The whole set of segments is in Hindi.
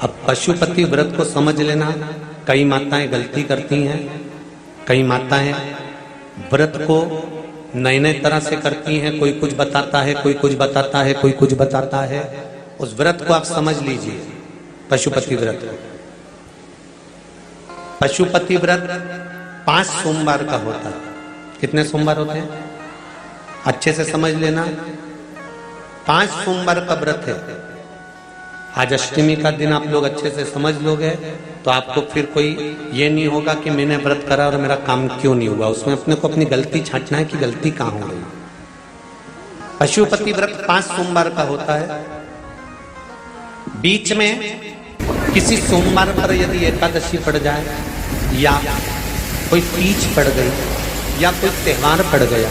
अब पशुपति व्रत को समझ लेना। कई माताएं गलती करती हैं, कई माताएं व्रत को नए नए तरह से करती हैं। कोई कुछ बताता है, कोई कुछ बताता है, कोई कुछ बताता है। उस व्रत को आप समझ लीजिए, पशुपति व्रत। पशुपति व्रत 5 सोमवार का होता है। कितने सोमवार होते हैं अच्छे से समझ लेना। 5 सोमवार का व्रत है। आज अष्टमी का दिन आप लोग अच्छे से समझ लोगे तो आपको फिर कोई ये नहीं होगा कि मैंने व्रत करा और मेरा काम क्यों नहीं हुआ। उसमें अपने को अपनी गलती छांटना है कि गलती कहां हो गई। पशुपति व्रत 5 सोमवार का होता है। बीच में किसी सोमवार पर यदि एकादशी पड़ जाए या कोई तीज पड़ गई या कोई त्योहार पड़ गया,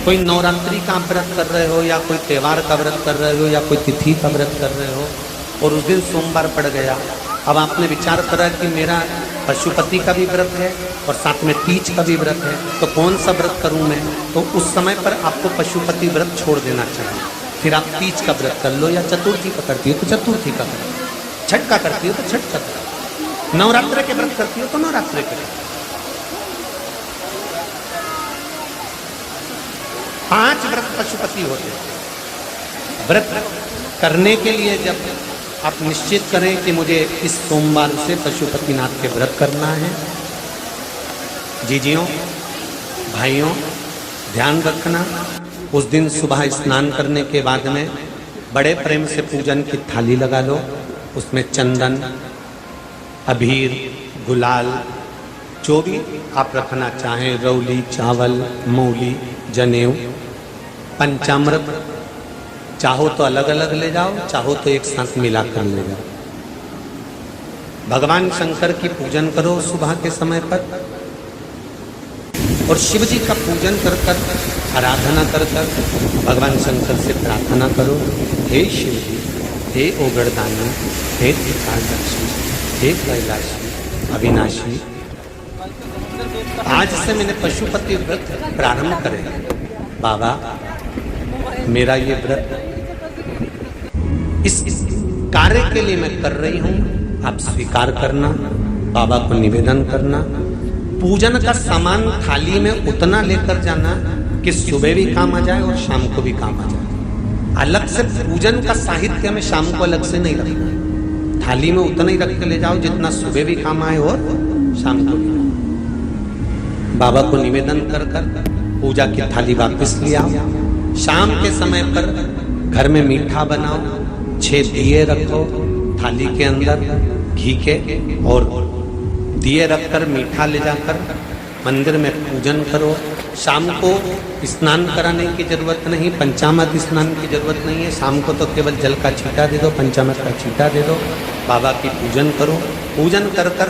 कोई नवरात्रि का व्रत कर रहे हो या कोई त्योहार का व्रत कर रहे हो या कोई तिथि का व्रत कर रहे हो और उस दिन सोमवार पड़ गया, अब आपने विचार करा कि मेरा पशुपति का भी व्रत है और साथ में तीज का भी व्रत है, तो कौन सा व्रत करूं मैं। तो उस समय पर आपको पशुपति व्रत छोड़ देना चाहिए। फिर आप तीज का व्रत कर लो, या चतुर्थी का करती हो तो चतुर्थी का करो, छठ का करती हो तो छठ का करो, नवरात्र के व्रत करती हो तो नवरात्र के करो। 5 व्रत पशुपति होते हैं। व्रत करने के लिए जब आप निश्चित करें कि मुझे इस सोमवार से पशुपतिनाथ के व्रत करना है, जीजियों भाइयों ध्यान रखना, उस दिन सुबह स्नान करने के बाद में बड़े प्रेम से पूजन की थाली लगा लो। उसमें चंदन, अबीर, गुलाल, जो भी आप रखना चाहें, रौली, चावल, मौली, जनेऊ, पंचामृत, चाहो तो अलग अलग ले जाओ, चाहो तो एक साथ मिलाकर ले जाओ। भगवान शंकर की पूजन करो सुबह के समय पर और शिव जी का पूजन कर कर, आराधना कर कर भगवान शंकर से प्रार्थना करो, हे शिव जी, हे ओगड़दानी, हे त्रिकालदर्शी, हे कैलाशी, अविनाशी, आज से मैंने पशुपति व्रत प्रारंभ करे। बाबा मेरा ये व्रत इस कार्य के लिए मैं कर रही हूं, आप स्वीकार करना, बाबा को निवेदन करना। पूजन का सामान थाली में उतना लेकर जाना कि सुबह भी काम आ जाए और शाम को भी काम आ जाए। अलग से पूजन का साहित्य में शाम को अलग से नहीं रखना, थाली में उतना ही रख के ले जाओ जितना सुबह भी काम आए और शाम को भी। बाबा को निवेदन कर कर पूजा की थाली वापस ले आओ। शाम के समय पर घर में मीठा बनाओ, 6 दिए रखो थाली के अंदर घी के, और दिए रखकर मीठा ले जाकर मंदिर में पूजन करो। शाम को स्नान कराने की जरूरत नहीं, पंचामृत स्नान की जरूरत नहीं है। शाम को तो केवल जल का छींटा दे दो, पंचामृत का छींटा दे दो, बाबा की पूजन करो। पूजन कर कर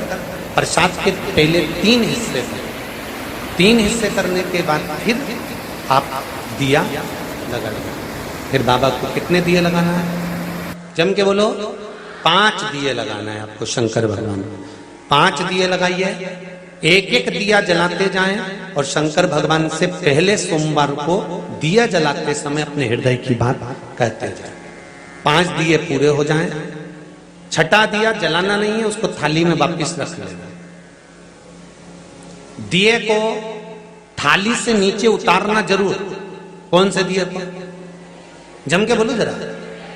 प्रसाद के पहले 3 हिस्से करो। 3 हिस्से करने के बाद फिर आप दिया लगा लो। फिर बाबा को कितने दिए लगाना है? जम के बोलो, 5 दिए लगाना है आपको शंकर भगवान को। 5 दिए लगाइए, एक एक दिया जलाते जाएं और शंकर भगवान से पहले सोमवार को दिया जलाते समय अपने हृदय की बात कहते जाएं। 5 दिए पूरे हो जाएं। छठा दिया जलाना नहीं है, उसको थाली में वापस रख लेना। दिए को थाली से नीचे उतारना जरूर। कौन से दिए को? जम के बोलो जरा।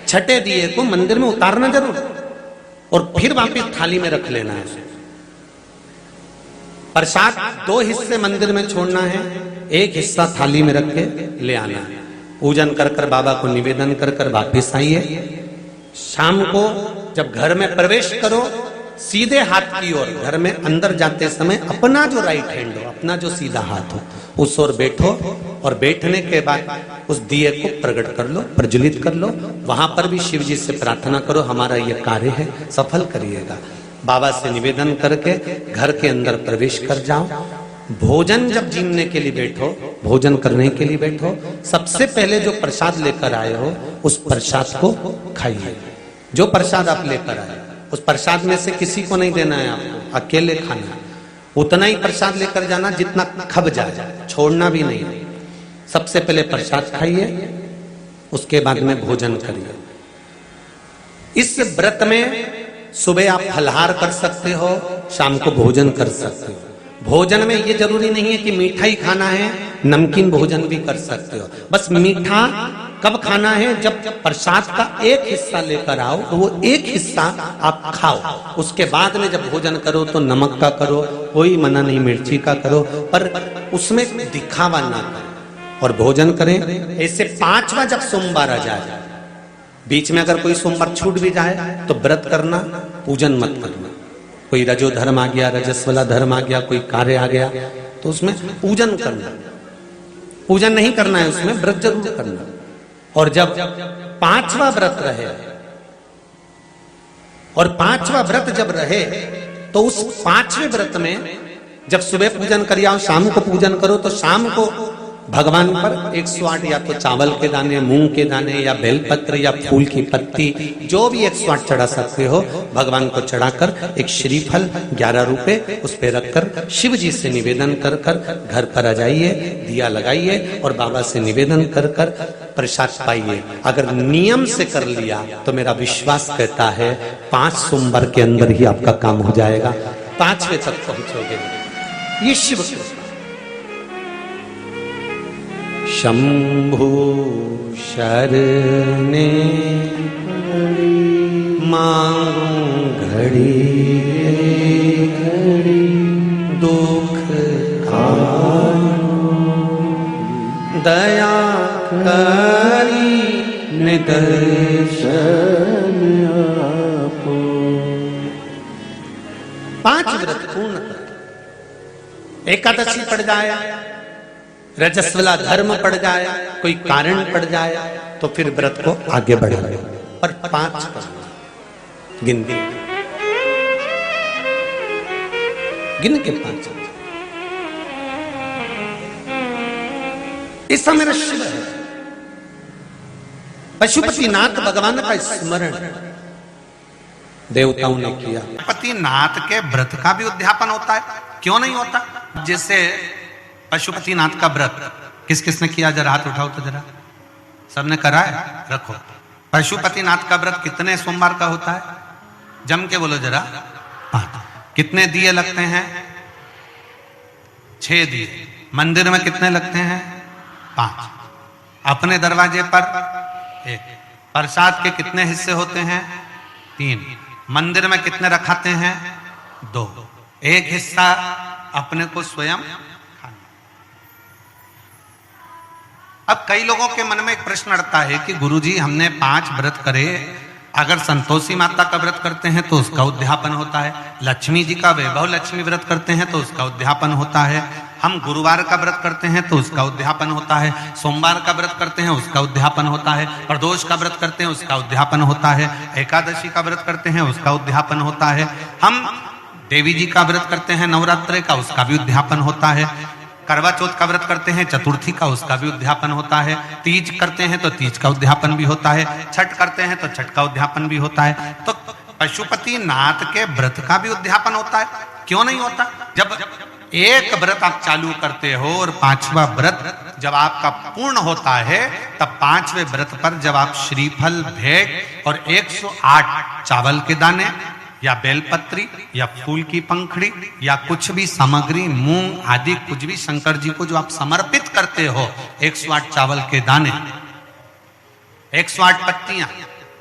छठे दिए को मंदिर में उतारना जरूर और फिर वापस थाली में रख लेना है। प्रसाद 2 हिस्से मंदिर में छोड़ना है, 1 हिस्सा थाली में रख के ले आना है। पूजन कर कर बाबा को निवेदन कर कर वापिस आइए। शाम को जब घर में प्रवेश करो, सीधे हाथ की ओर, घर में अंदर जाते समय अपना जो राइट हैंड हो, अपना जो सीधा हाथ हो, उस ओर बैठो और बैठने के बाद उस दिए को प्रकट कर लो, प्रज्वलित कर लो। वहां पर भी शिव जी से प्रार्थना करो, हमारा यह कार्य है, सफल करिएगा। बाबा से निवेदन करके घर के अंदर प्रवेश कर जाओ। भोजन जब जीमने के लिए बैठो, भोजन करने के लिए बैठो, सबसे पहले जो प्रसाद लेकर आए हो उस प्रसाद को खाइए। जो प्रसाद आप लेकर आए उस प्रसाद में से किसी को नहीं देना है आपको, अकेले खाना है। उतना ही प्रसाद लेकर जाना जितना खब जाए, छोड़ना भी नहीं। सबसे पहले प्रसाद खाइए, उसके बाद में भोजन करिए। इस व्रत में सुबह आप फलहार कर सकते हो, शाम को भोजन कर सकते हो। भोजन में ये जरूरी नहीं है कि मीठा ही खाना है, नमकीन भोजन भी कर सकते हो। बस मीठा कब खाना है, जब प्रसाद का एक हिस्सा लेकर आओ तो वो एक हिस्सा आप खाओ। उसके बाद में जब भोजन करो तो नमक का करो, कोई मना नहीं, मिर्ची का करो, पर उसमें दिखावा ना करो और भोजन करें। ऐसे 5वां जब सोमवार आ जाए, बीच में अगर कोई सोमवार छूट भी जाए तो व्रत करना, पूजन मत करना। कोई रजो धर्म आ गया, रजस्वला धर्म आ गया, कोई कार्य आ गया तो उसमें पूजन करना, पूजन नहीं करना है, उसमें व्रत जरूर करना। और जब 5वां व्रत रहे और 5वां व्रत जब रहे तो उस 5वें व्रत में जब सुबह पूजन कर आओ, शाम को पूजन करो, तो शाम को भगवान पर 108 या तो चावल के दाने, मूंग के दाने या बेलपत्र या फूल की पत्ती, जो भी 108 चढ़ा सकते हो भगवान को चढ़ाकर एक श्रीफल 11 रुपए उस पे रखकर शिव जी से निवेदन कर कर घर पर आ जाइए, दिया लगाइए और बाबा से निवेदन कर कर प्रसाद पाइए। अगर नियम से कर लिया तो मेरा विश्वास कहता है 5 सोमवार के अंदर ही आपका काम हो जाएगा, 5वें तक पहुंचोगे। ये शिव शंभु शरणे मांगू घड़ी घड़ी दुख दया करी निदर्शन आपो। 5 व्रत पूर्ण कर, एकादशी पड़ जाए, रजस्वला धर्म पड़ जाए, कोई कारण पड़ जाए तो फिर व्रत को आगे बढ़ा लो, पर 5 गिन के 5। ऐसा मेरा शिव है। पशुपतिनाथ भगवान का स्मरण देवताओं ने किया। पशुपतिनाथ के व्रत का भी उद्यापन होता है, क्यों नहीं होता? जैसे पशुपतिनाथ का व्रत किस किस ने किया, जरा हाथ उठाओ तो जरा। सबने करा है? रखो। पशुपतिनाथ का व्रत कितने सोमवार का होता है? जम के बोलो जरा। 5। कितने दिए लगते हैं? 6 दिए। मंदिर में कितने लगते हैं? 5। अपने दरवाजे पर 1। प्रसाद के कितने हिस्से होते हैं? 3। मंदिर में कितने रखाते हैं? 2। एक हिस्सा अपने को स्वयं। अब कई लोगों के मन में एक प्रश्न अड़ता है कि गुरुजी हमने 5 व्रत करे, अगर संतोषी माता का व्रत करते हैं तो उसका उद्यापन होता है, लक्ष्मी जी का वैभव लक्ष्मी व्रत करते हैं तो उसका उद्यापन होता है, हम गुरुवार का व्रत करते हैं तो उसका उद्यापन होता है, सोमवार का व्रत करते हैं उसका उद्यापन होता है, प्रदोष का व्रत करते हैं उसका उद्यापन होता है, एकादशी का व्रत करते हैं उसका उद्यापन होता है, हम देवी जी का व्रत करते हैं नवरात्रि का, उसका भी उद्यापन होता है, करवा चौथ का व्रत करते हैं चतुर्थी का, उसका भी उद्यापन होता है, तीज करते हैं तो तीज का उद्यापन भी होता है, छठ करते हैं तो छठ का उद्यापन भी होता है। तो पशुपति नाथ के व्रत का भी उद्यापन होता है, क्यों नहीं होता? जब एक व्रत आप चालू करते हो और 5वां व्रत जब आपका पूर्ण होता है, तब 5वें व्रत पर जब आप श्रीफल, भेंट और 108 चावल के दाने या बेलपत्री या फूल की पंखड़ी या कुछ भी सामग्री, मूंग आदि कुछ भी शंकर जी को जो आप समर्पित करते हो, 108 चावल के दाने, 108 पत्तियां,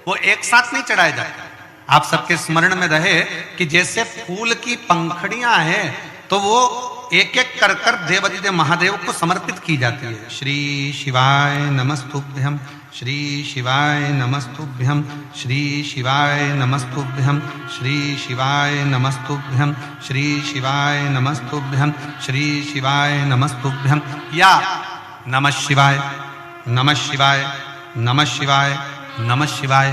वो एक साथ नहीं चढ़ाए जाते। आप सबके स्मरण में रहे कि जैसे फूल की पंखड़ियां हैं तो वो एक एक कर कर देवाधिदेव महादेव को समर्पित की जाती है। श्री शिवाय नमस्तुभ्यम, श्री शिवाय नमस्तुभ्यम, श्री शिवाय नमस्तुभ्यम, श्री शिवाय नमस्तुभ्यम, श्री शिवाय नमस्तुभ्यम, श्री शिवाय नमस्तुभ्यम, या नमः शिवाय, नमः शिवाय, नमः शिवाय, नमः शिवाय।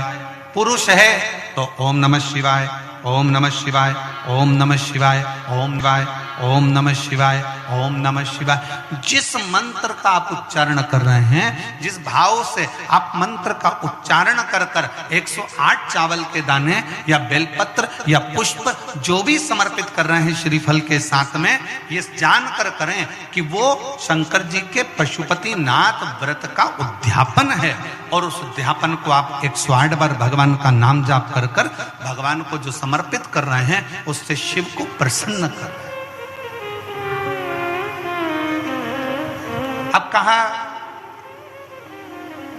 पुरुष है तो ओम नमः शिवाय, ओम नमः शिवाय, ओम नमः शिवाय, ओम शिवाय, ओम नमः शिवाय, ओम नमः शिवाय। जिस मंत्र का आप उच्चारण कर रहे हैं, जिस भाव से आप मंत्र का उच्चारण कर कर 108 चावल के दाने या बेलपत्र या पुष्प जो भी समर्पित कर रहे हैं श्रीफल के साथ में, ये जानकर करें कि वो शंकर जी के पशुपति नाथ व्रत का उद्यापन है। और उस उद्यापन को आप 108 बार भगवान का नाम जाप कर कर भगवान को जो समर्पित कर रहे हैं, उससे शिव को प्रसन्न कर रहे हैं। अब कहा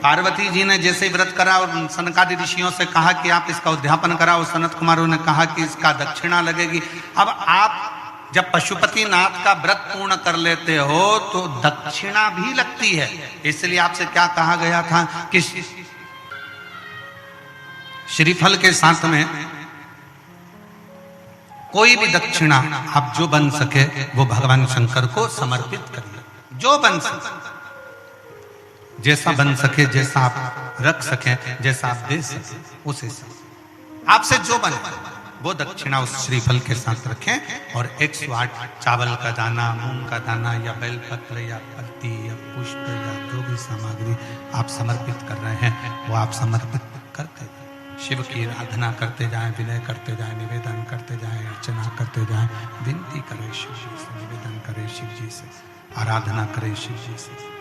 पार्वती जी ने जैसे व्रत करा और सनकादि ऋषियों से कहा कि आप इसका उद्यापन कराओ, सनत कुमारों ने कहा कि इसका दक्षिणा लगेगी। अब आप जब पशुपति नाथ का व्रत पूर्ण कर लेते हो तो दक्षिणा भी लगती है। इसलिए आपसे क्या कहा गया था कि श्रीफल के साथ में कोई भी दक्षिणा आप जो बन सके वो भगवान शंकर को समर्पित करिए, जो बन सके, जैसा बन सके, जैसा आप रख सके, जैसा आप दे सके, उसे आपसे जो बने वो दक्षिणा उस श्रीफल के साथ रखें। और 108 चावल का दाना, मूंग का दाना या बेलपत्र या पत्ती या पुष्प या जो भी सामग्री आप समर्पित कर रहे हैं वो आप समर्पित करते जाएं। शिव की आराधना करते जाएं, विनय करते जाएं, निवेदन करते जाएं, अर्चना करते जाएं, विनती करें शिव जी से, निवेदन करें शिव जी से, आराधना करें शिव जी से।